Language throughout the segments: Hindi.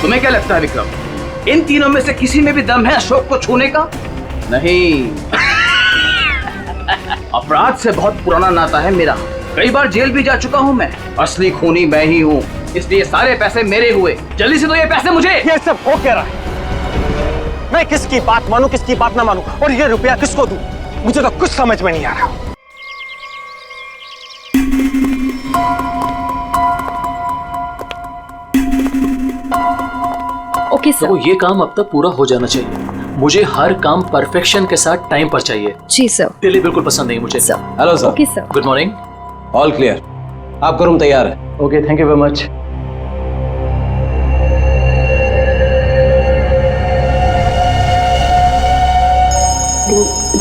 तुम्हें क्या लगता है विक्रम, इन तीनों में से किसी में भी दम है अशोक को छूने का? नहीं। अपराध से बहुत पुराना नाता है मेरा, कई बार जेल भी जा चुका हूँ मैं। असली खूनी मैं ही हूँ, इसलिए सारे पैसे मेरे हुए। जल्दी से दो ये पैसे मुझे। ये सब हो क्या रहा है? मैं किसकी बात मानूं, किसकी बात ना मानूं, और ये रुपया किसको दूं? मुझे तो कुछ समझ में नहीं आ रहा। Okay sir. तो ये काम अब तक पूरा हो जाना चाहिए। मुझे हर काम परफेक्शन के साथ टाइम पर चाहिए। जी सर। दिल्ली बिल्कुल पसंद नहीं मुझे। Sir. Hello sir. Okay sir. Good morning. All clear, आपका रूम तैयार है। Okay, thank you very much.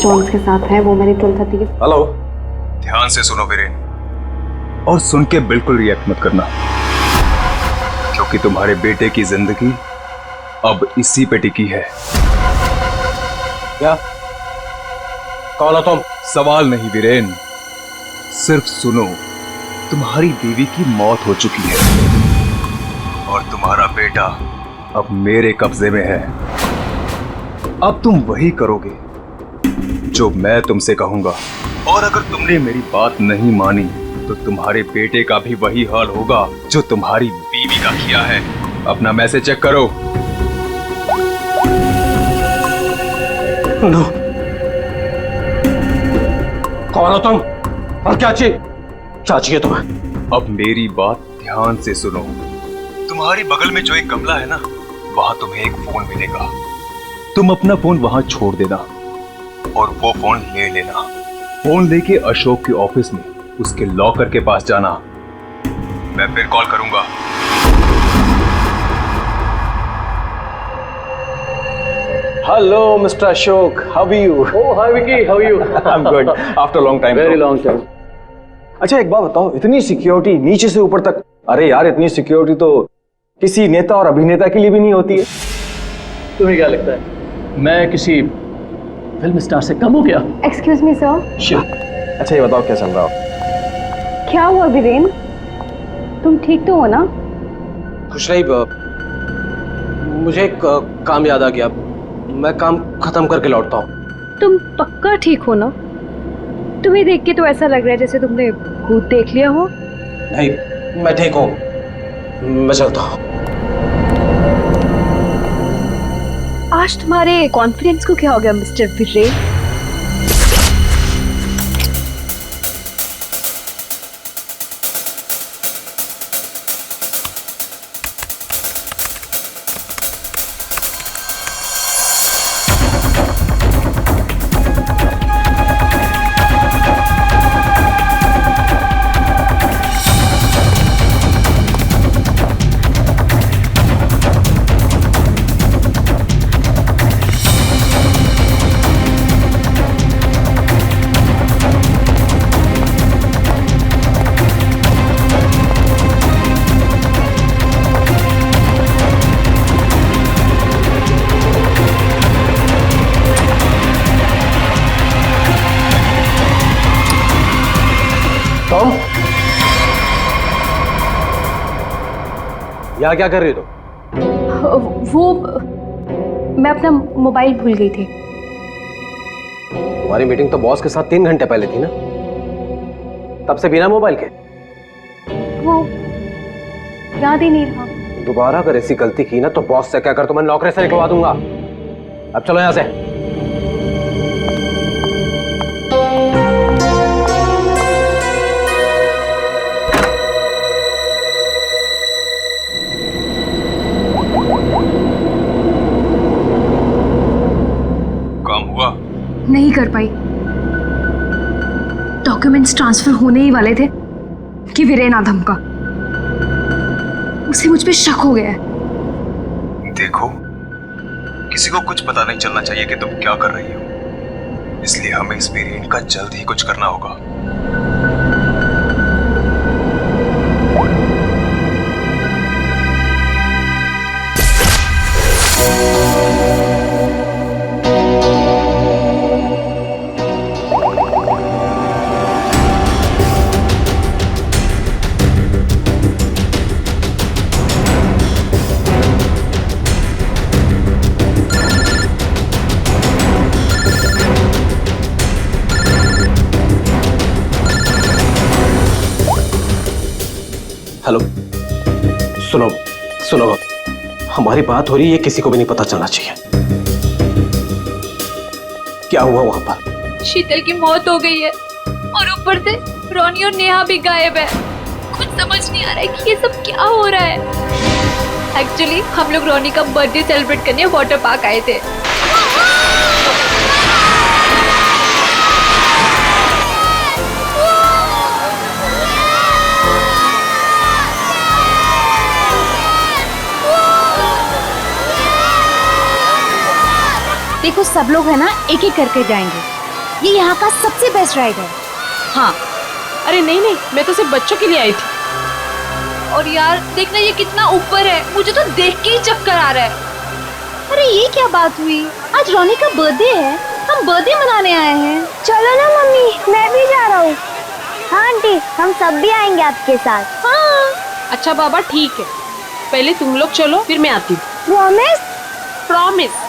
John के साथ है, वो मैंने 12:30 के। हेलो। ध्यान से सुनो वीरेन, और सुन के बिल्कुल रिएक्ट मत करना, क्योंकि तुम्हारे बेटे की जिंदगी अब इसी पे टिकी है। क्या? कौन हो तुम? सवाल नहीं वीरेन, सिर्फ सुनो। तुम्हारी बीवी की मौत हो चुकी है और तुम्हारा बेटा अब मेरे कब्जे में है। अब तुम वही करोगे जो मैं तुमसे कहूंगा, और अगर तुमने मेरी बात नहीं मानी तो तुम्हारे बेटे का भी वही हाल होगा जो तुम्हारी बीवी का किया है। अपना मैसेज चेक करो। नो। कौन हो तुम और क्या चाहिए तुम्हें? अब मेरी बात ध्यान से सुनो। तुम्हारी बगल में जो एक गमला है ना, वहां तुम्हें एक फोन मिलेगा। तुम अपना फोन वहां छोड़ देना और वो फोन ले लेना। फोन लेके अशोक के ऑफिस में उसके लॉकर के पास जाना। मैं फिर कॉल करूंगा। Hello mister Ashok, how are you? Oh hi Vicky, how are you? I am good after long time. Very long time. अच्छा एक बात बताओ, इतनी सिक्योरिटी नीचे से ऊपर तक? अरे यार, इतनी सिक्योरिटी तो किसी नेता और अभिनेता के लिए भी नहीं होती है। तुम्हें क्या लगता है मैं किसी फिल्म स्टार से कम हूँ क्या? Excuse me sir. अच्छा ये बताओ क्या चल रहा हो? क्या हुआ वीरेन, तुम ठीक तो हो ना? खुश रही। मुझे एक काम याद आ गया, मैं काम खत्म करके लौटता हूँ। तुम पक्का ठीक हो ना? तुम्हें देख के तो ऐसा लग रहा है जैसे तुमने भूत देख लिया हो। नहीं, मैं ठीक हूँ, मैं चलता हूँ। आज तुम्हारे कॉन्फिडेंस को क्या हो गया मिस्टर वीरेन? टॉम, यहाँ क्या कर रही हो तुम? वो मैं अपना मोबाइल भूल गई थी। तुम्हारी मीटिंग तो बॉस के साथ 3 घंटे पहले थी ना, तब से बिना मोबाइल के? वो याद ही नहीं रहा। दोबारा अगर ऐसी गलती की ना तो बॉस से क्या कर, तो मैं नौकरी से निकलवा दूंगा। अब चलो यहां से। नहीं कर पाई। डॉक्यूमेंट्स ट्रांसफर होने ही वाले थे कि वीरेन आ धमका। उसे मुझ पे शक हो गया है। देखो, किसी को कुछ पता नहीं चलना चाहिए कि तुम क्या कर रही हो, इसलिए हमें इस वीरेन का जल्द ही कुछ करना होगा। सुनो सुनो, हमारी बात हो रही है, किसी को भी नहीं पता चलना चाहिए। क्या हुआ वहां पर? शीतल की मौत हो गई है और ऊपर से रोनी और नेहा भी गायब है। कुछ समझ नहीं आ रहा है कि ये सब क्या हो रहा है। एक्चुअली हम लोग रोनी का बर्थडे सेलिब्रेट करने वाटर पार्क आए थे। देखो सब लोग है ना, एक एक करके जाएंगे। ये यहाँ का सबसे बेस्ट राइड है। हाँ, अरे नहीं नहीं, मैं तो सिर्फ बच्चों के लिए आई थी। और यार देखना ये कितना ऊपर है, मुझे तो देख के ही चक्कर आ रहा है। अरे ये क्या बात हुई? आज रोनी का बर्थडे है, हम बर्थडे मनाने आए हैं। चलो ना मम्मी, मैं भी जा रहा हूँ। हाँ आंटी, हम सब भी आएंगे आपके साथ। हाँ। अच्छा बाबा ठीक है, पहले तुम लोग चलो फिर मैं आती हूँ। प्रॉमिस? प्रॉमिस।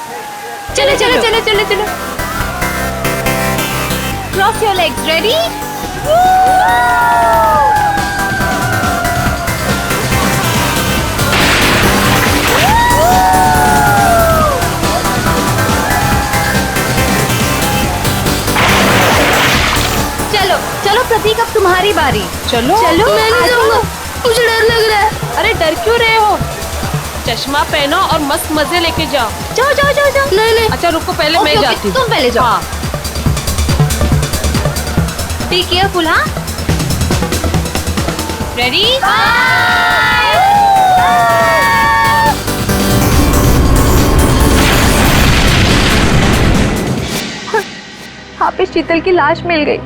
चलो चलो चलो चलो चलो। Cross your legs, ready? चलो चलो प्रतीक, अब तुम्हारी बारी। चलो चलो मैं नहीं जाऊंगा, मुझे डर लग रहा है। अरे डर क्यों रहे हो? चश्मा पहनो और मस्त मजे लेके जाओ। जाओ जाओ जाओ जाओ। नहीं नहीं, अच्छा रुको, पहले ओके, मैं ओके, जाती हूँ। तुम पहले जाओ। हाँ। बी केयरफुल, हाँ? रेडी? वहाँ पे शीतल की लाश मिल गई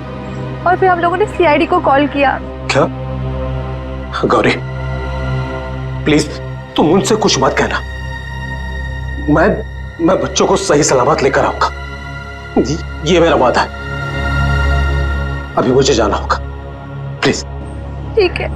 और फिर हम लोगों ने सीआईडी को कॉल किया। क्या? गौरी प्लीज तुम उनसे कुछ मत कहना। मैं बच्चों को सही सलामत लेकर आऊंगा, ये मेरा वादा है। अभी मुझे जाना होगा, प्लीज। ठीक है।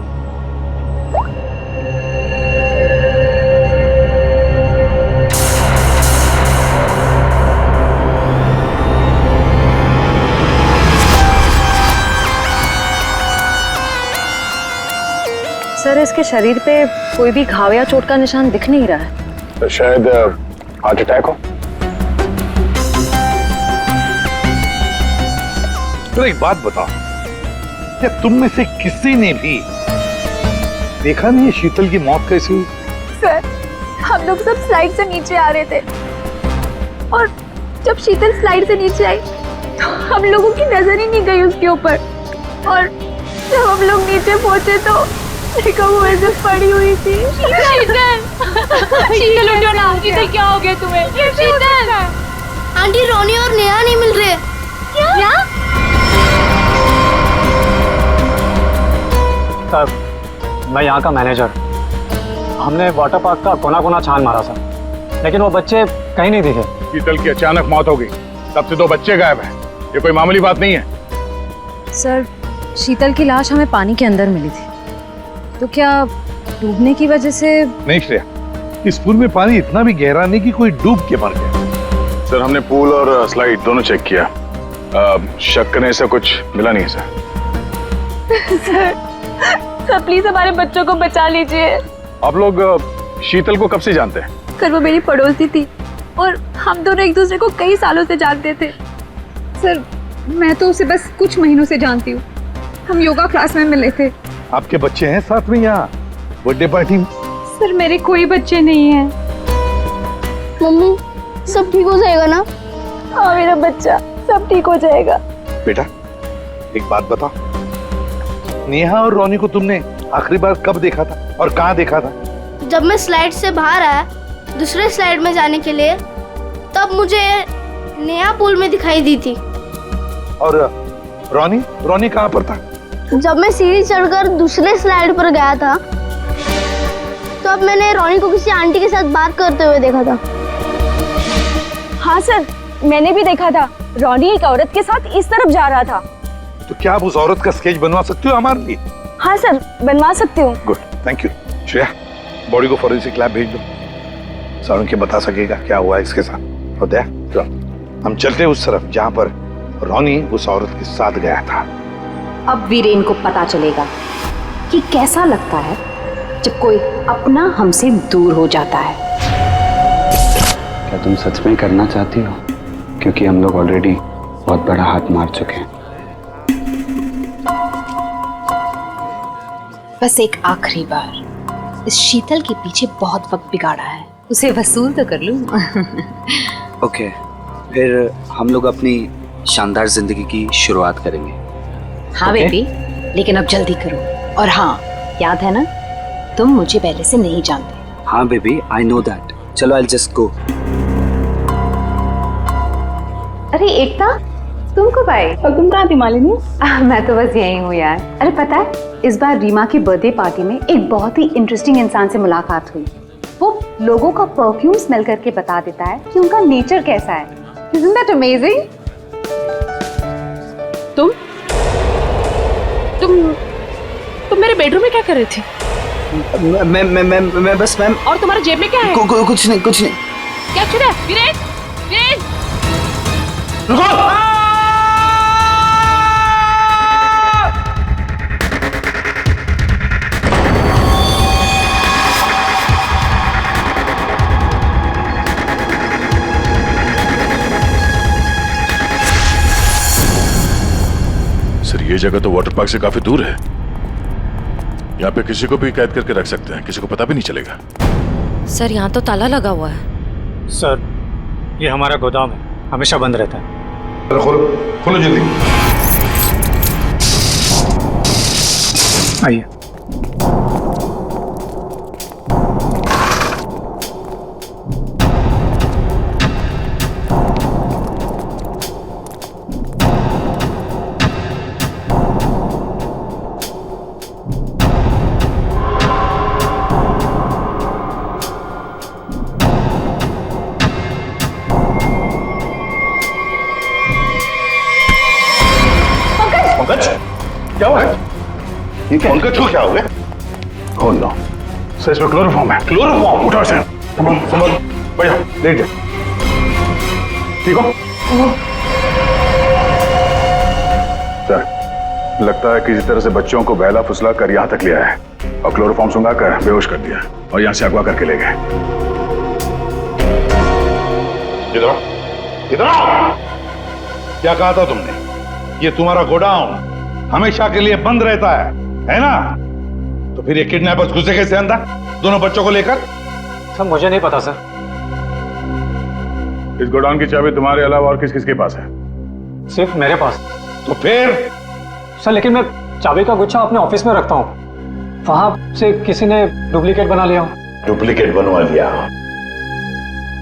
सर इसके शरीर पे कोई भी घाव या चोट का निशान दिख नहीं रहा है। तो शायद हार्ट अटैक हो। तो एक बात बताओ, क्या तुम में से किसी ने भी देखा नहीं शीतल की मौत कैसी हुई? सर हम लोग सब स्लाइड से नीचे आ रहे थे और जब शीतल स्लाइड से नीचे आई तो हम लोगों की नजर ही नहीं गई उसके ऊपर, और जब हम लोग नीचे पहुंचे तो देखो वो ऐसे पड़ी हुई थी। शीतल, शीतल उठो ना। शीतल क्या हो गया तुम्हें? शीतल, आंटी रोनी और नेहा नहीं मिल रहे। क्या? सर मैं यहाँ का मैनेजर, हमने वाटर पार्क का कोना कोना छान मारा सर, लेकिन वो बच्चे कहीं नहीं दिखे। शीतल की अचानक मौत हो गई, तब से 2 बच्चे गायब हैं। ये कोई मामूली बात नहीं है। सर शीतल की लाश हमें पानी के अंदर मिली थी, तो क्या डूबने की वजह से? नहीं श्रेया, इस पूल में पानी इतना भी गहरा नहीं कि कोई डूब के मर गया। सर हमने पूल और स्लाइड दोनों चेक किया, शक करने से कुछ मिला नहीं सर। सर प्लीज हमारे बच्चों को बचा लीजिए। आप लोग शीतल को कब से जानते हैं? सर वो मेरी पड़ोसी थी और हम दोनों एक दूसरे को कई सालों से जानते थे। सर मैं तो उसे बस कुछ महीनों से जानती हूँ, हम योगा क्लास में मिले थे। आपके बच्चे हैं साथ में यहाँ बर्थडे पार्टी में? सर मेरे कोई बच्चे नहीं हैं। मम्मी सब ठीक हो जाएगा ना? हाँ मेरा बच्चा, सब ठीक हो जाएगा। बेटा एक बात बताओ, नेहा और रोनी को तुमने आखिरी बार कब देखा था और कहाँ देखा था? जब मैं स्लाइड से बाहर आया दूसरे स्लाइड में जाने के लिए, तब मुझे नेहा पूल में दिखाई दी थी। और रोनी कहाँ पर था? जब मैं सीढ़ी चढ़कर दूसरे स्लाइड पर गया था, तब मैंने रोनी को किसी आंटी के साथ बात करते हुए देखा था। हाँ सर मैंने भी देखा था, रोनी एक औरत के साथ इस तरफ जा रहा था। तो क्या आप उस औरत का स्केच बनवा सकते हो हमारे लिए? हाँ सर बनवा सकती हूँ। Good, thank you. Shreya body को फॉरेंसिक लैब भेज दो, सारुण के बता सकेगा क्या हुआ इसके साथ। और दया हम चलते उस तरफ जहाँ पर रोनी उस औरत के साथ गया था। अब वीरेन को पता चलेगा कि कैसा लगता है जब कोई अपना हमसे दूर हो जाता है। क्या तुम सच में करना चाहती हो? क्योंकि हम लोग ऑलरेडी बहुत बड़ा हाथ मार चुके हैं। बस एक आखिरी बार इस शीतल के पीछे बहुत वक्त बिगाड़ा है, उसे वसूल तो कर लूं। ओके, फिर हम लोग अपनी शानदार जिंदगी की शुरुआत करेंगे। हाँ बेबी, लेकिन अब जल्दी करो। और हाँ, याद है ना, तुम मुझे पहले से नहीं जानते। हाँ बेबी, आई नो दैट। चलो, आई जस्ट गो। अरे एकता, तुम कब आई? और तुम कहाँ थी मालिनी? मैं तो बस यही हूँ यार। अरे पता है, इस बार रीमा की बर्थडे पार्टी में एक बहुत ही इंटरेस्टिंग इंसान से मुलाकात हुई। वो लोगों का परफ्यूम स्मेल करके बता देता है कि उनका नेचर कैसा है। Isn't that amazing? तुम मेरे बेडरूम में क्या कर रहे थे? मैं बस मैम। और तुम्हारे जेब में क्या है? कुछ नहीं, कुछ नहीं। क्या चुरा है? वीरेन, वीरेन! सर, ये जगह तो वाटर पार्क से काफी दूर है। यहाँ पे किसी को भी कैद करके रख सकते हैं, किसी को पता भी नहीं चलेगा। सर, यहाँ तो ताला लगा हुआ है। सर, ये हमारा गोदाम है, हमेशा बंद रहता है। खोलो, खोलो जल्दी। आइए। क्या हुआ? ये क्या? उनका छू क्या हो गया? Oh no. सर, इसमें क्लोरोफॉर्म है। क्लोरोफॉर्म? उठो इसे। संभल, बढ़िया, लेट जा। ठीक हो? सर, लगता है किसी तरह से बच्चों को बहला फुसला कर यहाँ तक ले आया है और क्लोरोफॉर्म सुंघा कर बेहोश कर दिया और यहाँ से अगवा करके ले गए। इधर आओ, इधर आओ। क्या कहा था तुमने? ये तुम्हारा गोडाउन हमेशा के लिए बंद रहता है ना? तो फिर ये किडनैपर्स घुसे कैसे अंदर दोनों बच्चों को लेकर? सर, मुझे नहीं पता सर। इस गोडाउन की चाबी तुम्हारे अलावा और किस किस के पास है? सिर्फ मेरे पास। तो फिर? सर, लेकिन मैं चाबी का गुच्छा अपने ऑफिस में रखता हूँ, वहां से किसी ने डुप्लीकेट बना लिया। डुप्लीकेट बनवा लिया?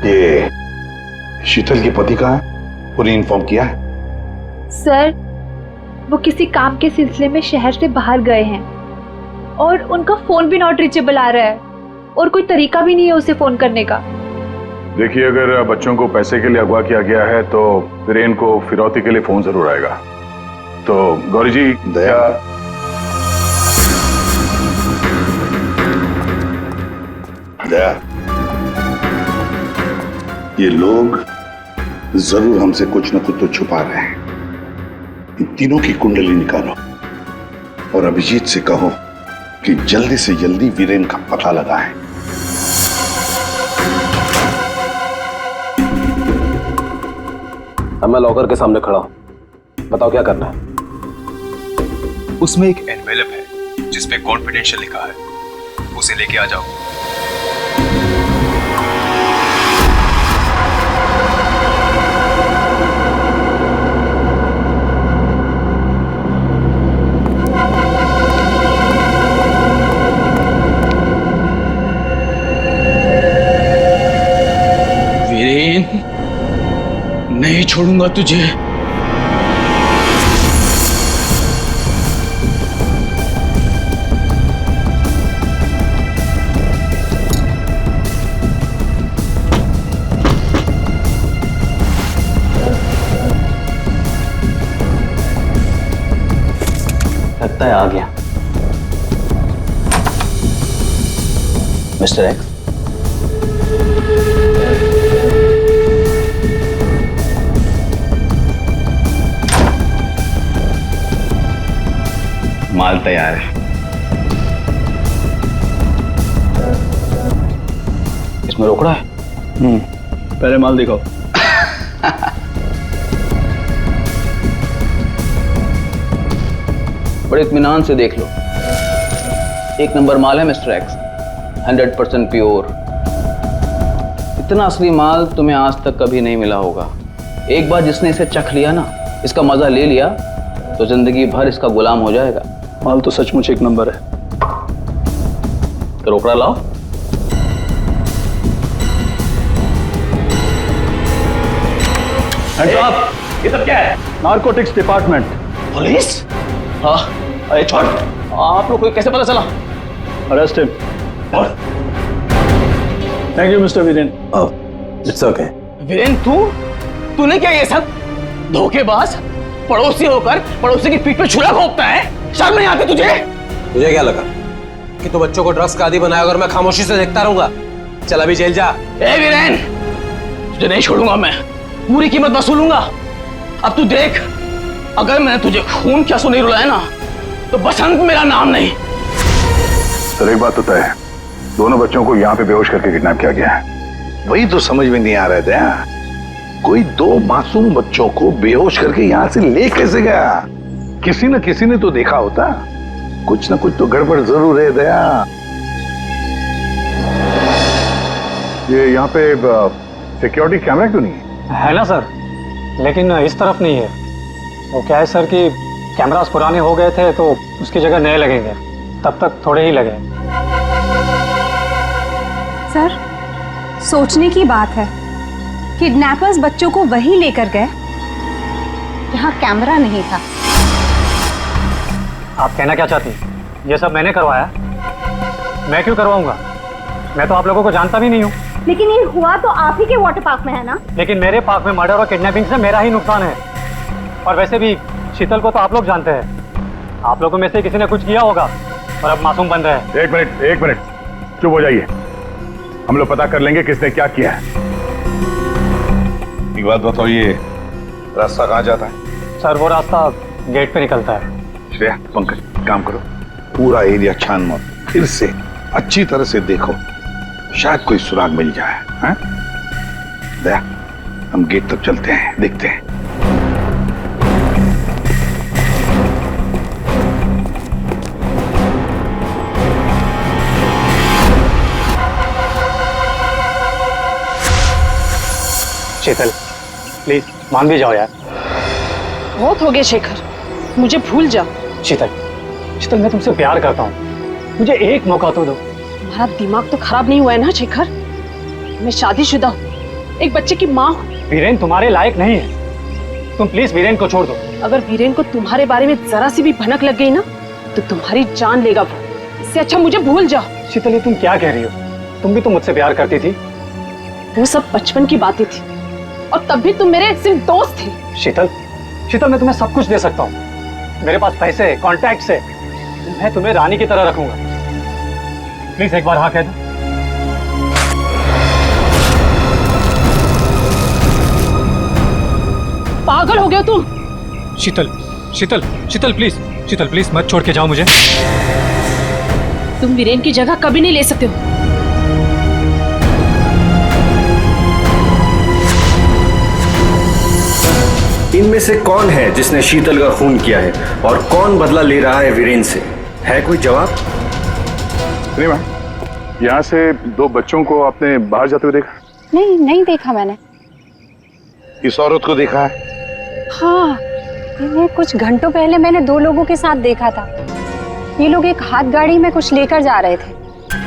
ये शीतल के पति का है? उन्हें इन्फॉर्म किया है? सर, वो किसी काम के सिलसिले में शहर से बाहर गए हैं और उनका फोन भी नॉट रीचेबल आ रहा है और कोई तरीका भी नहीं है उसे फोन करने का। देखिए, अगर बच्चों को पैसे के लिए अगवा किया गया है तो वीरेन को फिरौती के लिए फोन जरूर आएगा। तो गौरी जी, दया, दया, ये लोग जरूर हमसे कुछ न कुछ तो छुपा रहे हैं। इन तीनों की कुंडली निकालो और अभिजीत से कहो कि जल्दी से जल्दी वीरेन का पता लगाएं। अब मैं लॉकर के सामने खड़ा हूं, बताओ क्या करना है? उसमें एक एनवेलप है जिसपे कॉन्फिडेंशियल लिखा है, उसे लेके आ जाओ। नहीं छोड़ूंगा तुझे। लगता है आ गया मिस्टर एक्स। माल तैयार है। इसमें रोकड़ा है? पहले माल दिखाओ। बड़े इत्मीनान से देख लो। एक नंबर माल है मिस्टर एक्स, 100% प्योर। इतना असली माल तुम्हें आज तक कभी नहीं मिला होगा। एक बार जिसने इसे चख लिया ना, इसका मजा ले लिया, तो जिंदगी भर इसका गुलाम हो जाएगा। माल तो सचमुच एक नंबर है। तो रोकड़ा लाओ। ये सब क्या है? Narcotics department. पुलिस? हाँ, अरे छोड़, आप लोग को कैसे पता चला? Arrest him. Thank you mister Viren. It's okay. Viren, तूने क्या ये सब? धोखेबाज, पड़ोसी होकर पड़ोसी की पीठ पे छुरा घोंपता है। शर्म नहीं आती तुझे? तुझे क्या लगा कि तू बच्चों को ड्रग्स का आदी बनाएगा और मैं खामोशी से देखता रहूंगा? चल अभी जेल जा। ए वीरेन, तुझे नहीं छोड़ूंगा मैं, पूरी कीमत वसूलूंगा। अब तू देख, अगर मैंने तुझे खून क्या सो नहीं रुलाया ना, तो बसंत मेरा नाम नहीं। सर एक बात तो तय है, दोनों बच्चों को यहाँ पे बेहोश करके किडनैप किया गया है। वही तो समझ में नहीं आ रहा था, कोई दो मासूम बच्चों को बेहोश करके यहाँ से ले कैसे गया? किसी न किसी ने तो देखा होता। कुछ न कुछ तो गड़बड़ जरूर है दया। ये यहाँ पे सिक्योरिटी कैमरा क्यों नहीं है? है ना सर, लेकिन इस तरफ नहीं है। वो क्या है सर कि कैमरास पुराने हो गए थे तो उसकी जगह नए लगेंगे, तब तक थोड़े ही लगे। सर, सोचने की बात है, किडनैपर्स बच्चों को वहीं लेकर गए जहां कैमरा नहीं था। आप कहना क्या चाहती हैं? ये सब मैंने करवाया? मैं क्यों करवाऊंगा? मैं तो आप लोगों को जानता भी नहीं हूँ। लेकिन ये हुआ तो आप ही के वाटर पार्क में है ना? लेकिन मेरे पार्क में मर्डर और किडनैपिंग से मेरा ही नुकसान है। और वैसे भी शीतल को तो आप लोग जानते हैं। आप लोगों में से किसी ने कुछ किया होगा और अब मासूम बन रहे हैं। एक मिनट, चुप हो जाइए। हम लोग पता कर लेंगे किसने क्या किया है। एक बात बताओ, ये रास्ता कहाँ जाता है? सर वो रास्ता गेट पे निकलता है। श्रेया, पंकज, काम करो, पूरा एरिया छान मारो, फिर से अच्छी तरह से देखो, शायद कोई सुराग मिल जाए। हाँ? दया, हम गेट तक चलते हैं, देखते हैं। शीतल, प्लीज मान भी जाओ यार। बहुत हो गया शेखर, मुझे भूल जा। शीतल, शीतल मैं तुमसे प्यार करता हूँ, मुझे एक मौका तो दो। तुम्हारा दिमाग तो खराब नहीं हुआ है ना शेखर? मैं शादीशुदा हूँ, एक बच्चे की माँ हूँ। वीरेन तुम्हारे लायक नहीं है, तुम प्लीज वीरेन को छोड़ दो। अगर वीरेन को तुम्हारे बारे में जरा सी भी भनक लग गई ना, तो तुम्हारी जान लेगा वो। इससे अच्छा मुझे भूल जाओ। शीतल, ये तुम क्या कह रही हो? तुम भी तो मुझसे प्यार करती थी। वो सब बचपन की बातें थी, और तब भी तुम मेरे सिर्फ दोस्त थे। शीतल, शीतल मैं तुम्हें सब कुछ दे सकता हूँ। मेरे पास पैसे, कॉन्टैक्ट है, मैं तुम्हें रानी की तरह रखूंगा। प्लीज एक बार हाँ कह दो। पागल हो गए तुम? शीतल, शीतल, शीतल प्लीज, शीतल प्लीज मत छोड़ के जाओ मुझे। तुम वीरेन की जगह कभी नहीं ले सकते हो। इनमें से कौन है जिसने शीतल का खून किया है और कौन बदला ले रहा है वीरेन से? है कोई जवाब? नहीं मैम, यहाँ से दो बच्चों को आपने बाहर जाते हुए देखा? नहीं देखा मैंने। इस औरत को देखा है? हाँ, इन्हें कुछ घंटों पहले मैंने दो लोगों के साथ देखा था। ये लोग एक हाथ गाड़ी में कुछ लेकर जा रहे थे।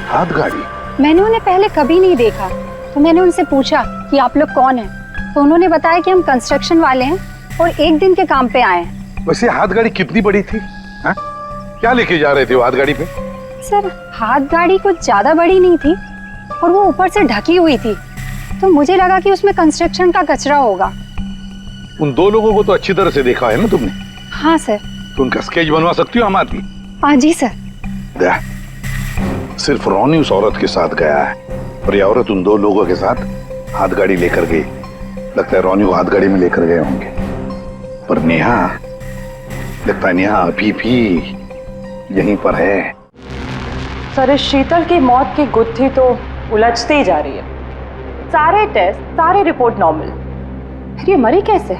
हाथ गाड़ी? मैंने उन्हें पहले कभी नहीं देखा, तो मैंने उनसे पूछा कि आप लोग कौन हैं, तो उन्होंने बताया कि हम कंस्ट्रक्शन वाले हैं और एक दिन के काम पे आए हैं। वैसे हाथ गाड़ी कितनी बड़ी थी? हा? क्या लेके जा रहे थे वो हाथ गाड़ी पे? सर, हाथ गाड़ी कुछ ज्यादा बड़ी नहीं थी और वो ऊपर से ढकी हुई थी, तो मुझे लगा कि उसमें कंस्ट्रक्शन का कचरा होगा। उन दो लोगों को तो अच्छी तरह से देखा है ना तुमने? हाँ सर। तो उनका स्केच बनवा सकती हो हमारी? हाँ जी सर। दया, सिर्फ रोनी उस औरत के साथ गया है और ये औरत उन दो लोगों के साथ हाथ गाड़ी लेकर गई। लगता है रोनी को हाथ गाड़ी में लेकर गए होंगे, पर नेहा, लगता है नेहा अभी भी यहीं पर है। सर, इस शीतल की मौत की गुत्थी तो उलझती ही जा रही है। सारे टेस्ट, सारे रिपोर्ट नॉर्मल, फिर ये मरी कैसे?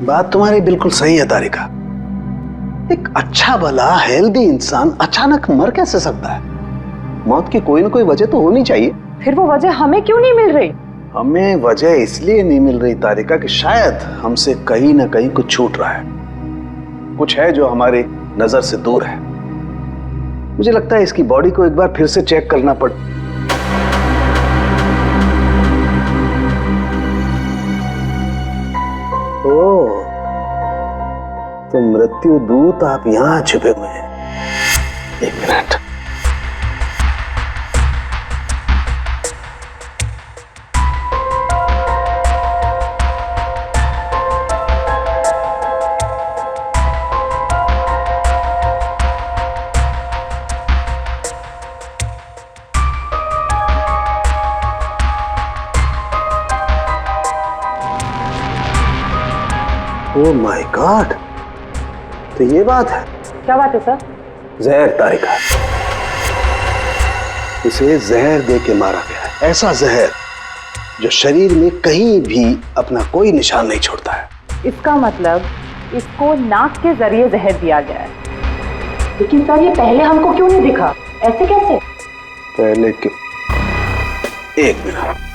बात तुम्हारी बिल्कुल सही है तारिका। एक अच्छा भला हेल्दी इंसान अचानक मर कैसे सकता है? मौत की कोई ना कोई वजह तो होनी चाहिए। फिर वो वजह हमें क्यों नहीं मिल रही? हमें वजह इसलिए नहीं मिल रही तारिका कि शायद हमसे कहीं ना कहीं कुछ छूट रहा है, कुछ है जो हमारी नजर से दूर है। मुझे लगता है इसकी बॉडी को एक बार फिर से चेक करना पड़। ओह, तो मृत्यु दूत आप यहां छुपे हुए हैं। एक मिनट। ओह माय गॉड, तो ये बात है। क्या बात है सर? जहर तारिका, इसे जहर दे के मारा गया है। ऐसा जहर जो शरीर में कहीं भी अपना कोई निशान नहीं छोड़ता है। इसका मतलब इसको नाक के जरिए जहर दिया गया है। लेकिन सर ये पहले हमको क्यों नहीं दिखा? ऐसे कैसे? पहले क्यों? एक मिनट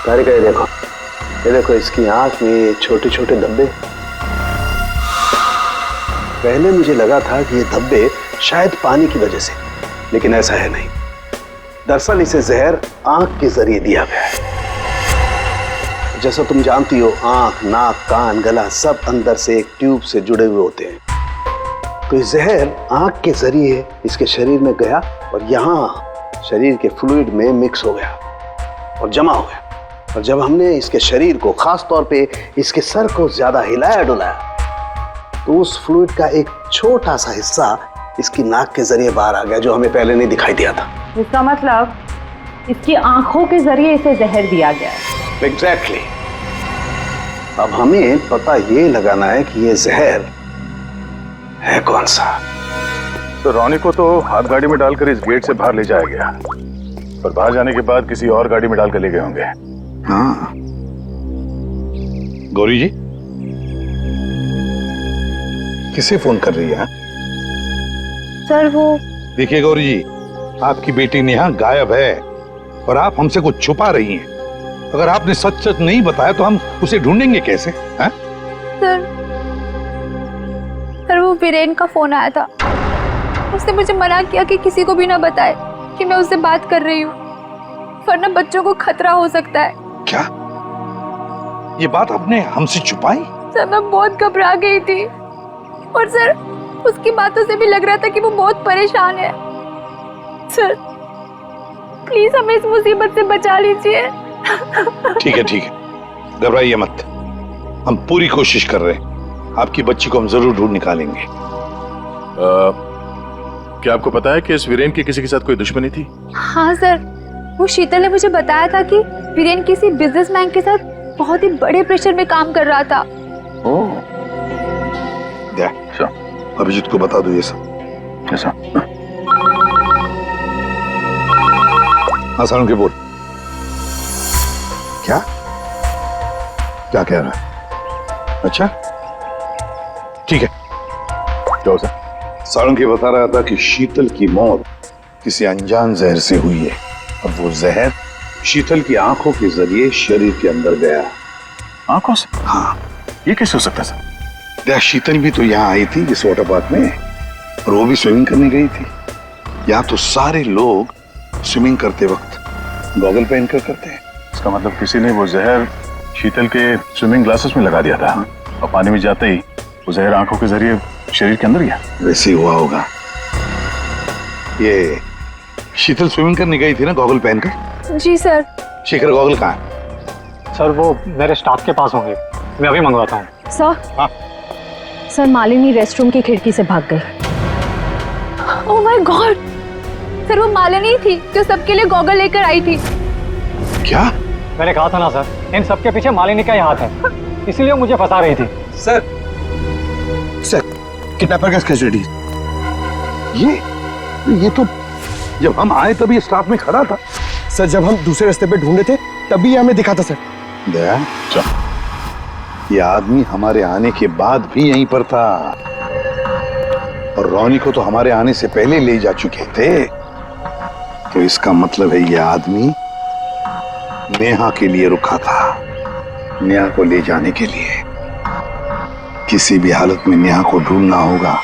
तारिका, ये देखो इसकी आंख में ये छोटे छोटे धब्बे। पहले मुझे लगा था कि ये धब्बे शायद पानी की वजह से, लेकिन ऐसा है नहीं। दरअसल इसे जहर आंख के जरिए दिया गया है। जैसा तुम जानती हो, आंख, नाक, कान, गला सब अंदर से एक ट्यूब से जुड़े हुए होते हैं। तो ये जहर आंख के जरिए इसके शरीर में गया और यहाँ शरीर के फ्लूइड में मिक्स हो गया और जमा हो गया। और जब हमने इसके शरीर को, खास तौर पे इसके सर को ज्यादा हिलाया डुलाया, तो उस फ्लूइड का एक छोटा सा हिस्सा इसकी नाक के जरिए बाहर आ गया, जो हमें पहले नहीं दिखाई दिया था। इसका मतलब इसकी आंखों के जरिए इसे जहर दिया गया है। एग्जैक्टली। अब हमें पता ये लगाना है कि ये जहर है कौन सा। तो रॉनी को तो हाथ गाड़ी में डालकर इस गेट से बाहर ले जाया गया, पर बाहर जाने के बाद किसी और गाड़ी में डालकर ले गए होंगे। हाँ। गौरी जी, किसे फोन कर रही है? सर वो देखिए गौरी जी, आपकी बेटी नेहा गायब है और आप हमसे कुछ छुपा रही हैं। अगर आपने सच सच नहीं बताया तो हम उसे ढूंढेंगे कैसे? हैं? सर वो वीरेन का फोन आया था। उसने मुझे मना किया कि किसी को भी ना बताए कि मैं उससे बात कर रही हूँ, वरना बच्चों को खतरा हो सकता है। क्या ये बात आपने हमसे छुपाई? सर मैं बहुत घबरा गई थी और सर उसकी बातों से भी लग रहा था कि वो बहुत परेशान है। सर प्लीज हमें इस मुसीबत से बचा लीजिए। ठीक है, घबराइए मत, हम पूरी कोशिश कर रहे हैं। आपकी बच्ची को हम जरूर ढूंढ निकालेंगे। क्या आपको पता है कि इस वीरेन की किसी के साथ कोई दुश्मनी थी? हाँ सर, वो शीतल ने मुझे बताया था कि वीरेन किसी बिजनेसमैन के साथ बहुत ही बड़े प्रेशर में काम कर रहा था। अभिजीत को बता दो ये सब। कैसा? हाँ सारुण के बोल। क्या कह रहा है? अच्छा ठीक है, जाओ सर। सारुण के बता रहा था कि शीतल की मौत किसी अनजान जहर से हुई है और वो जहर शीतल की आंखों के जरिए शरीर के अंदर गया। आंखों से? हाँ। ये कैसे हो सकता है सर? शीतल भी तो यहाँ आई थी इस वाटर पार्क में, और वो भी स्विमिंग करने गई थी। यहाँ तो सारे लोग स्विमिंग करते वक्त गॉगल पहनकर करते हैं। इसका मतलब किसी ने वो जहर शीतल के स्विमिंग ग्लासेस में लगा दिया था और पानी में जाते ही वो जहर आंखों के जरिए शरीर के अंदर गया। वैसे ही हुआ होगा। ये शीतल स्विमिंग करने गई थी ना गॉगल पहनकर? जी सर। शेखर गॉगल कहाँ है? सर वो मेरे स्टाफ के पास होंगे, मैं अभी मंगवाता हूँ। सर हाँ? सर मालिनी रेस्टरूम की खिड़की से भाग गई। ओह माय गॉड, सर वो मालिनी थी जो सबके लिए गॉगल लेकर आई थी। क्या? मैंने कहा था ना सर, इन सबके पीछे मालिनी का ही हाथ है, इसीलिए मुझे फंसा रही थी। सर किडनैपर का कैजुअलिटी। ये जब हम आए तभी स्टाफ में खड़ा था। सर जब हम दूसरे रास्ते पे ढूंढे थे तभी ये हमें दिखा था सर। दया, ये आदमी हमारे आने के बाद भी यहीं पर था और रौनी को तो हमारे आने से पहले ले जा चुके थे। तो इसका मतलब है ये आदमी नेहा के लिए रुका था, नेहा को ले जाने के लिए। किसी भी हालत में नेहा को ढूंढना होगा।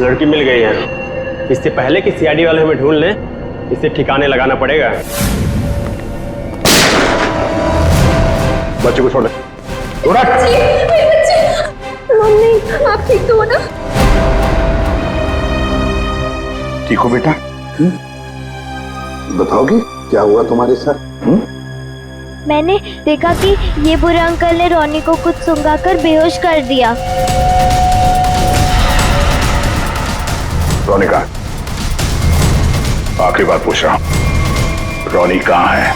लड़की मिल गई है। इससे पहले कि सीआईडी वाले हमें ढूंढ लें, इसे ठिकाने लगाना पड़ेगा। बच्चे को छोड़ दे। मम्मी आप ठीक तो हो ना? ठीक हो बेटा? बताओगे क्या हुआ तुम्हारे साथ? मैंने देखा कि ये बुरे अंकल ने रोनी को कुछ सुंघाकर बेहोश कर दिया। रोनी कहाँ? आखिरी बार पूछ रहा हूं, रोनी कहाँ है?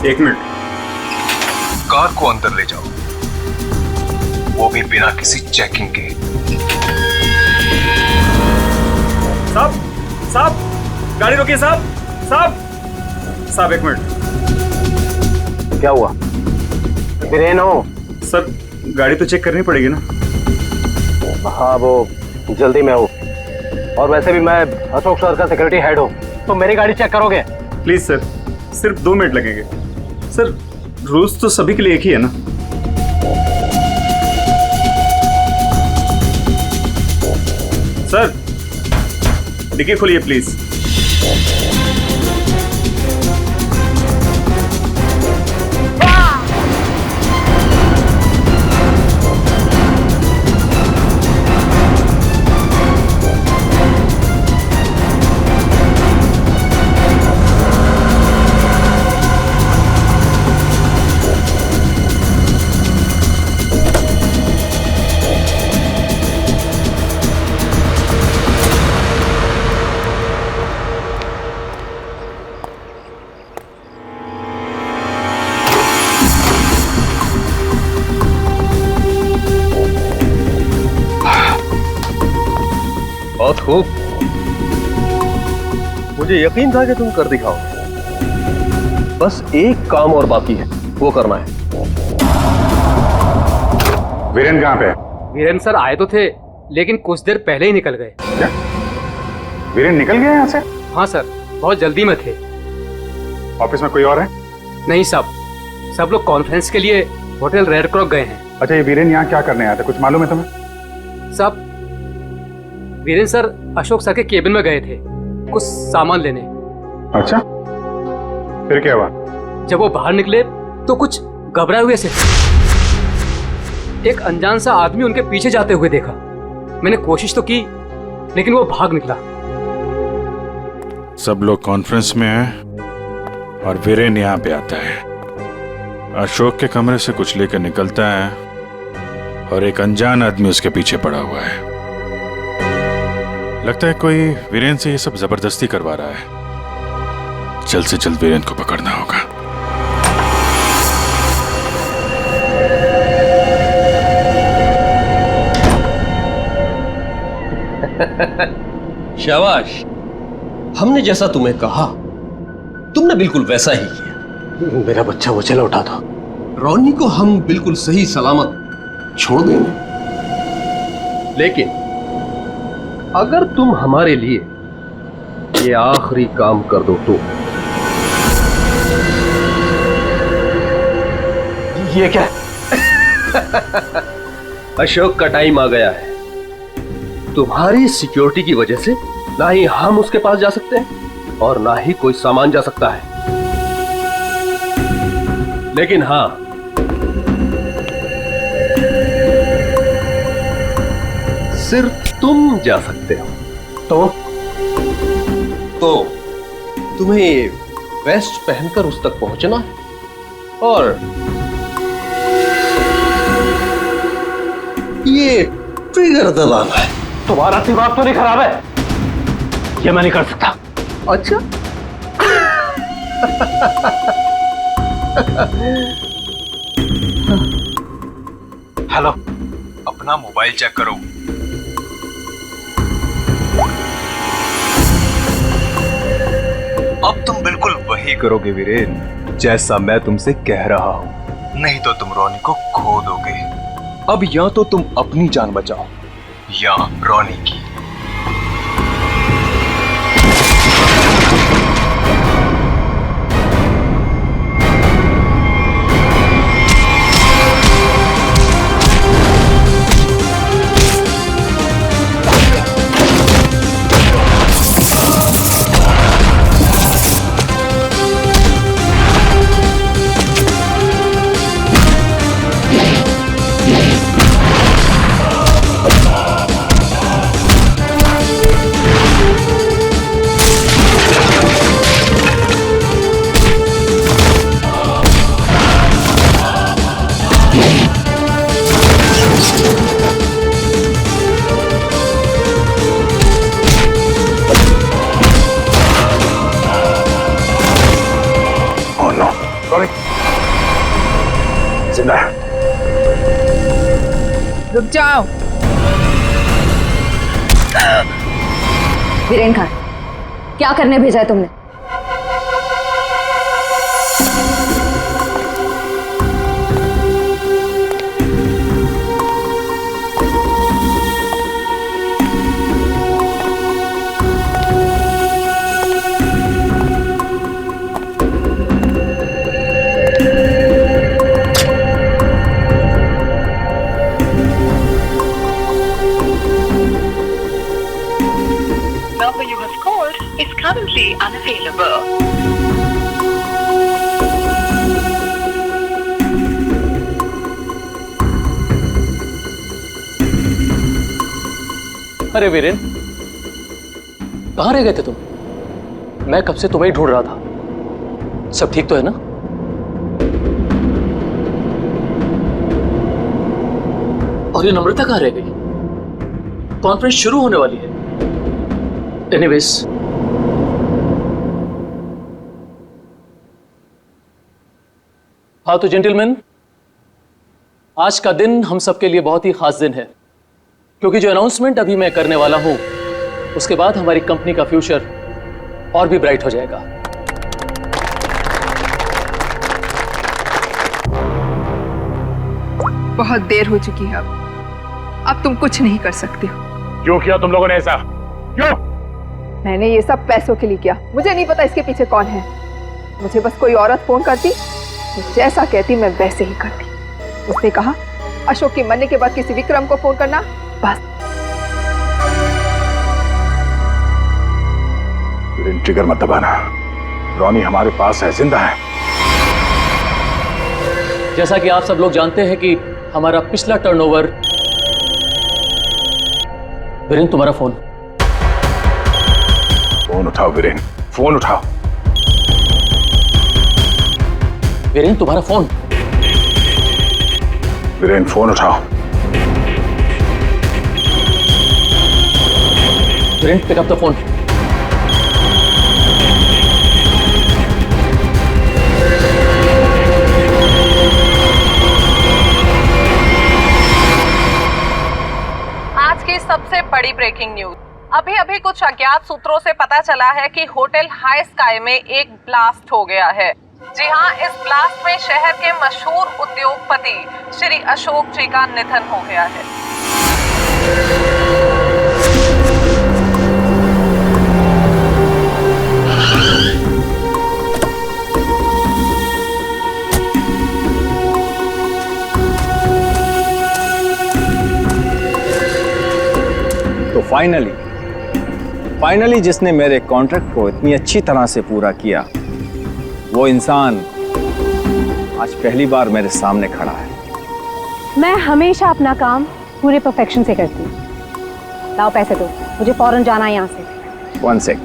एक मिनट, कार को अंदर ले जाओ, वो भी बिना किसी चेकिंग के। साहब, साहब, गाड़ी रोकिए साहब, साहब, साहब एक मिनट। क्या हुआ? वीरेन हो? सर गाड़ी तो चेक करनी पड़ेगी ना। हाँ वो जल्दी में हूँ, और वैसे भी मैं अशोक सर का सिक्योरिटी हेड हूँ, तो मेरी गाड़ी चेक करोगे? प्लीज सर, सिर्फ 2 मिनट लगेंगे। सर रूल्स तो सभी के लिए एक ही है ना। सर डिक्की खोलिए प्लीज। बहुत खूब, मुझे यकीन था कि तुम कर दिखाओगे। बस एक काम और बाकी है, वो करना है। वीरेन कहाँ पे? वीरेन सर आए तो थे, लेकिन कुछ देर पहले ही निकल गए। क्या? वीरेन निकल गया यहाँ से? हाँ सर, बहुत जल्दी में थे। ऑफिस में कोई और है? नहीं साहब, सब लोग कॉन्फ्रेंस के लिए होटल रेड क्रॉक गए हैं। अच्छा, ये वीरेन यहाँ क्या करने आया था, कुछ मालूम है तुम्हें? साहब वीरेन सर अशोक सर के केबिन में गए थे कुछ सामान लेने। अच्छा, फिर क्या हुआ? जब वो बाहर निकले तो कुछ घबराए हुए से एक अनजान सा आदमी उनके पीछे जाते हुए देखा। मैंने कोशिश तो की, लेकिन वो भाग निकला। सब लोग कॉन्फ्रेंस में हैं और वीरेन यहाँ पे आता है। अशोक के कमरे से कुछ लेकर निकलता है और एक अनजान आदमी उसके पीछे पड़ा हुआ है। लगता है कोई वीरेन से ये सब जबरदस्ती करवा रहा है। जल्द से जल्द वीरेन को पकड़ना होगा। शाबाश, हमने जैसा तुम्हें कहा तुमने बिल्कुल वैसा ही किया। मेरा बच्चा मुझे लौटा था। रोनी को हम बिल्कुल सही सलामत छोड़ देंगे, लेकिन अगर तुम हमारे लिए ये आखिरी काम कर दो तो। ये क्या? अशोक का टाइम आ गया है। तुम्हारी सिक्योरिटी की वजह से ना ही हम उसके पास जा सकते हैं और ना ही कोई सामान जा सकता है। लेकिन हां, सिर्फ तुम जा सकते हो। तो तुम्हें वेस्ट पहनकर उस तक पहुंचना है और ये ट्रिगर दबाना है। तुम्हारा दिमाग तो नहीं खराब है? ये मैं नहीं कर सकता। अच्छा हेलो, अपना मोबाइल चेक करो। अब तुम बिल्कुल वही करोगे वीरेन जैसा मैं तुमसे कह रहा हूं, नहीं तो तुम रोनी को खो दोगे। अब या तो तुम अपनी जान बचाओ या रोनी की। रुक जाओ। वीरेन खान, क्या करने भेजा है तुमने? Currently unavailable. अरे वीरेन, कहाँ रह गए थे तुम? मैं कब से तुम्हें ही ढूंढ रहा था। सब ठीक तो है ना? और ये नम्रता कहाँ रह गई? कॉन्फ्रेंस शुरू होने वाली है। एनीवेज, हाँ तो जेंटलमैन, आज का दिन हम सबके लिए बहुत ही खास दिन है, क्योंकि जो अनाउंसमेंट अभी मैं करने वाला हूं उसके बाद हमारी कंपनी का फ्यूचर और भी ब्राइट हो जाएगा। बहुत देर हो चुकी है। अब तुम कुछ नहीं कर सकते हो। क्यों किया तुम लोगों ने ऐसा? क्यों? मैंने ये सब पैसों के लिए किया। मुझे नहीं पता इसके पीछे कौन है। मुझे बस कोई औरत फोन करती, जैसा कहती मैं वैसे ही करती। उसने कहा अशोक के मरने के बाद किसी विक्रम को फोन करना, बस। ट्रिगर मत दबाना। रोनी हमारे पास है, जिंदा है। जैसा कि आप सब लोग जानते हैं कि हमारा पिछला टर्नओवर। वीरेन, तुम्हारा फोन। फोन उठाओ वीरेन, फोन उठाओ। वीरेन, तुम्हारा फोन। वीरेन, फोन उठाओ। Viren, pick up the phone. आज की सबसे बड़ी ब्रेकिंग न्यूज। अभी अभी कुछ अज्ञात सूत्रों से पता चला है कि होटल हाई स्काई में एक ब्लास्ट हो गया है। जी हां, इस ब्लास्ट में शहर के मशहूर उद्योगपति श्री अशोक जी का निधन हो गया है। फाइनली जिसने मेरे कॉन्ट्रैक्ट को इतनी अच्छी तरह से पूरा किया, वो इंसान आज पहली बार मेरे सामने खड़ा है। मैं हमेशा अपना काम पूरे परफेक्शन से करती हूँ। लाओ पैसे दो, मुझे फौरन जाना है यहाँ से। 1 सेक।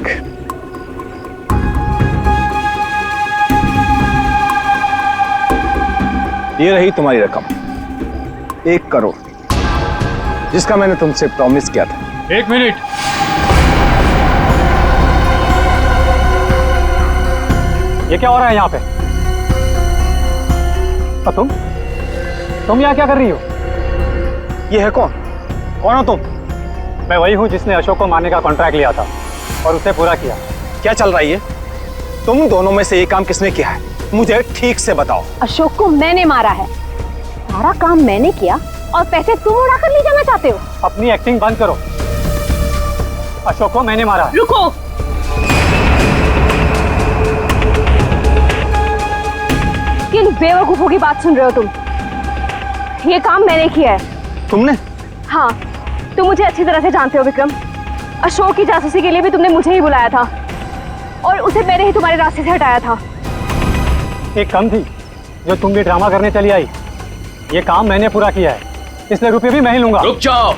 ये रही तुम्हारी रकम, 1 करोड़, जिसका मैंने तुमसे प्रॉमिस किया था। 1 मिनट। ये क्या हो रहा है यहाँ पे? और तुम यहाँ क्या कर रही हो? ये है कौन? कौन हो तुम? मैं वही हूँ जिसने अशोक को मारने का कॉन्ट्रैक्ट लिया था और उसे पूरा किया। क्या चल रहा है ये? तुम दोनों में से ये काम किसने किया है? मुझे ठीक से बताओ। अशोक को मैंने मारा है, सारा काम मैंने किया और पैसे तुम उड़ा कर ले जाना चाहते हो? अपनी एक्टिंग बंद करो। अशोक को मैंने मारा। रुको, किन बेवकूफों की बात सुन रहे हो तुम? ये काम मैंने किया है। तुमने? हाँ, तुम मुझे अच्छी तरह से जानते हो विक्रम। अशोक की जासूसी के लिए भी तुमने मुझे ही बुलाया था और उसे मैंने ही तुम्हारे रास्ते से हटाया था। एक कम थी जो तुम भी ड्रामा करने चली आई। ये काम मैंने पूरा किया है, इसलिए रुपये भी मैं ही लूंगा। रुक जाओ।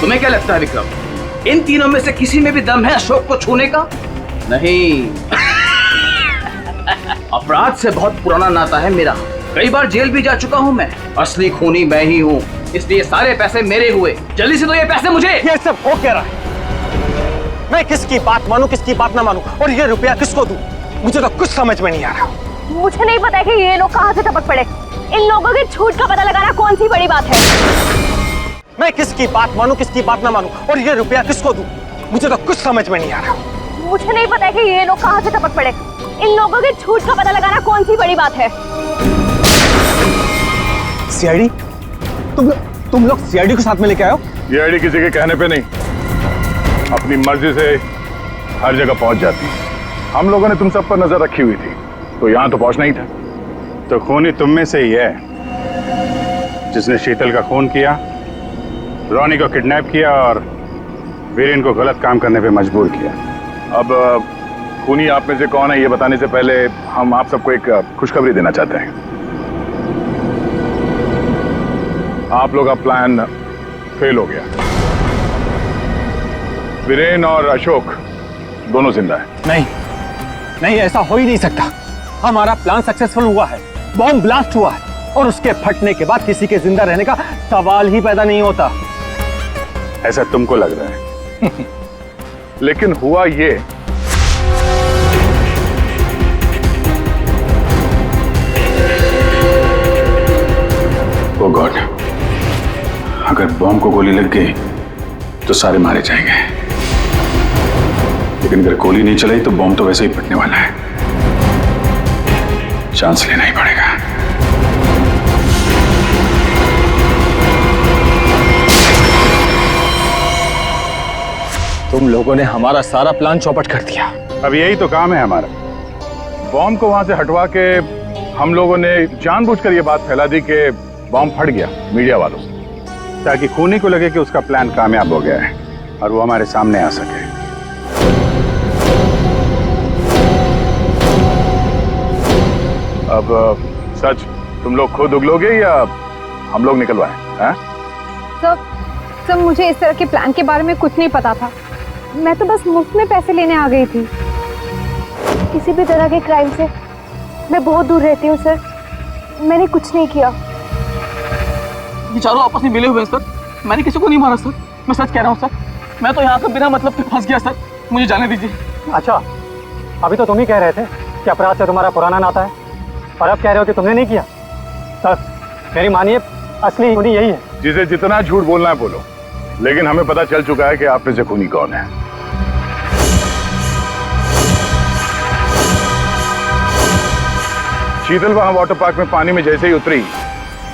तुम्हें क्या लगता है विक्रम, इन तीनों में से किसी में भी दम है अशोक को छूने का? नहीं। अपराध से बहुत पुराना नाता है मेरा, कई बार जेल भी जा चुका हूं मैं। असली खूनी मैं ही हूं, इसलिए सारे पैसे मेरे हुए। जल्दी से दो ये पैसे मुझे। ये सब हो क्या रहा है? मैं किसकी बात मानूं, किसकी बात ना मानूं, और ये रुपया किसको दूं? मुझे तो कुछ समझ में नहीं आ रहा। मुझे नहीं पता कि ये लोग कहाँ से टपक पड़े। इन लोगों के झूठ का पता लगाना कौन सी बड़ी बात है? मैं किसकी बात मानूं, किसकी बात ना मानूं, और ये रुपया किसको दूं? मुझे तो कुछ समझ में नहीं आ रहा। मुझे नहीं पता कि ये लोग कहाँ से टपक पड़े। इन लोगों के झूठ का पता लगाना कौन सी बड़ी बात है? सीआईडी? तुम लोग सीआईडी को साथ में लेके आए हो? ये आईडी किसी के कहने पे नहीं, अपनी मर्जी से हर जगह पहुंच जाती है। हम लोगों ने तुम सब पर नजर रखी हुई थी, तो यहां तो पहुंचना ही था। तो खूनी तुम में से ही है जिसने शीतल का खून किया, रोनी को किडनैप किया और वीरेन को गलत काम करने पे मजबूर किया। अब खूनी आप में से कौन है ये बताने से पहले हम आप सबको एक खुशखबरी देना चाहते हैं। आप लोग का प्लान फेल हो गया। वीरेन और अशोक दोनों जिंदा है। नहीं, ऐसा हो ही नहीं सकता। हमारा प्लान सक्सेसफुल हुआ है, बॉम्ब ब्लास्ट हुआ है और उसके फटने के बाद किसी के जिंदा रहने का सवाल ही पैदा नहीं होता। ऐसा तुमको लग रहा है लेकिन हुआ ये, ओ गॉड, अगर बॉम्ब को गोली लग गई तो सारे मारे जाएंगे, लेकिन अगर गोली नहीं चलाई तो बॉम्ब तो वैसे ही फटने वाला है। चांस लेना ही पड़ेगा। तुम लोगों ने हमारा सारा प्लान चौपट कर दिया। अब यही तो काम है हमारा। बॉम्ब को वहां से हटवा के हम लोगों ने जानबूझकर ये बात फैला दी कि बॉम्ब फट गया मीडिया वालों से, ताकि खूनी को लगे कि उसका प्लान कामयाब हो गया है और वो हमारे सामने आ सके। अब सच तुम लोग खुद उगलोगे या हम लोग निकलवाएं? सर, मुझे इस तरह के प्लान के बारे में कुछ नहीं पता था। मैं तो बस मुफ्त में पैसे लेने आ गई थी। किसी भी तरह के क्राइम से मैं बहुत दूर रहती हूँ सर। मैंने कुछ नहीं किया। ये चारों आपस में मिले हुए हैं सर। मैंने किसी को नहीं मारा सर, मैं सच कह रहा हूँ सर। मैं तो यहाँ पर बिना मतलब के फंस गया सर, मुझे जाने दीजिए। अच्छा, अभी तो तुम ही कह रहे थे कि अपराध से तुम्हारा पुराना नाता है और अब कह रहे हो कि तुमने नहीं किया। सर मेरी मानिए, असली खूनी यही है। जिसे जितना झूठ बोलना है बोलो, लेकिन हमें पता चल चुका है कि आप में से खूनी कौन है। शीतल वहां वाटर पार्क में पानी में जैसे ही उतरी,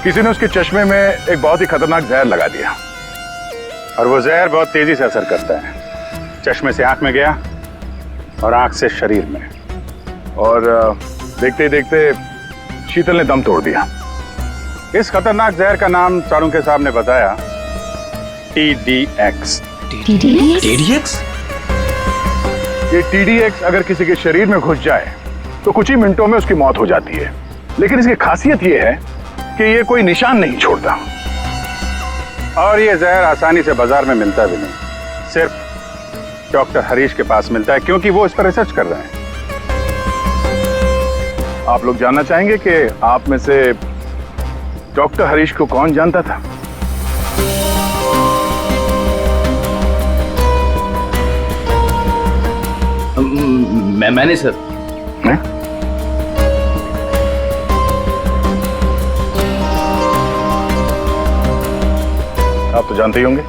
किसी ने उसके चश्मे में एक बहुत ही खतरनाक जहर लगा दिया और वो जहर बहुत तेजी से असर करता है। चश्मे से आंख में गया और आंख से शरीर में, और देखते ही देखते शीतल ने दम तोड़ दिया। इस खतरनाक जहर का नाम चाणक्य साहब ने बताया TDX। TDX? ये TDX अगर किसी के शरीर में घुस जाए तो कुछ ही मिनटों में उसकी मौत हो जाती है, लेकिन इसकी खासियत ये है कि ये कोई निशान नहीं छोड़ता और ये जहर आसानी से बाजार में मिलता भी नहीं, सिर्फ डॉक्टर हरीश के पास मिलता है क्योंकि वो इस पर रिसर्च कर रहे हैं। आप लोग जानना चाहेंगे कि आप में से डॉक्टर हरीश को कौन जानता था? मैंने सर। आप तो जानते ही होंगे।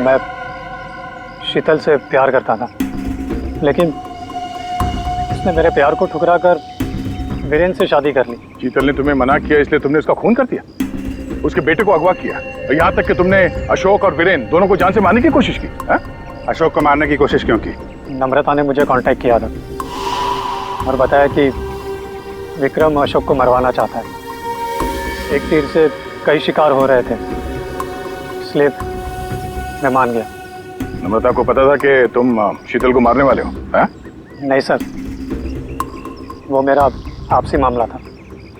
मैं शीतल से प्यार करता था, लेकिन उसने मेरे प्यार को ठुकरा कर वीरेन से शादी कर ली। शीतल ने तुम्हें मना किया इसलिए तुमने उसका खून कर दिया, उसके बेटे को अगवा किया और यहाँ तक कि तुमने अशोक और वीरेन दोनों को जान से मारने की कोशिश की। अशोक को मारने की कोशिश क्यों की? नम्रता ने मुझे कांटेक्ट किया था और बताया कि विक्रम अशोक को मरवाना चाहता है। एक तीर से कई शिकार हो रहे थे, इसलिए मैं मान गया। नम्रता को पता था कि तुम शीतल को मारने वाले हो? नहीं सर, वो मेरा आपसी मामला था।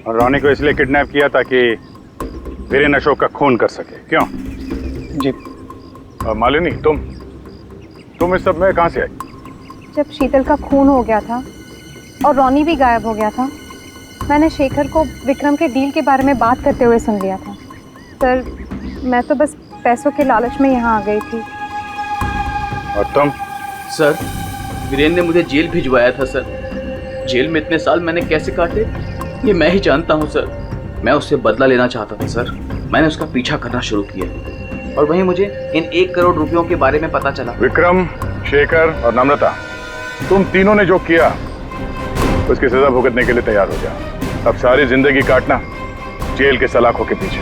और रोनी को इसलिए किडनैप किया ताकि वीरेन अशोक का खून कर सके, क्यों? जी। और मालिनी, तुम इस सब में कहाँ से आई? जब शीतल का खून हो गया था और रोनी भी गायब हो गया था, मैंने शेखर को विक्रम के डील के बारे में बात करते हुए सुन लिया था। सर, मैं तो बस पैसों के लालच में यहाँ आ गई थी। और तुम? सर, वीरेन ने मुझे जेल भिजवाया था सर। जेल में इतने साल मैंने कैसे काटे ये मैं ही जानता हूँ सर। मैं उससे बदला लेना चाहता था सर। मैंने उसका पीछा करना शुरू किया और वहीं मुझे इन 1 करोड़ रुपयों के बारे में पता चला। विक्रम, शेखर और नम्रता, तुम तीनों ने जो किया उसकी सजा भुगतने के लिए तैयार हो जाओ। अब सारी जिंदगी काटना जेल के सलाखों के पीछे।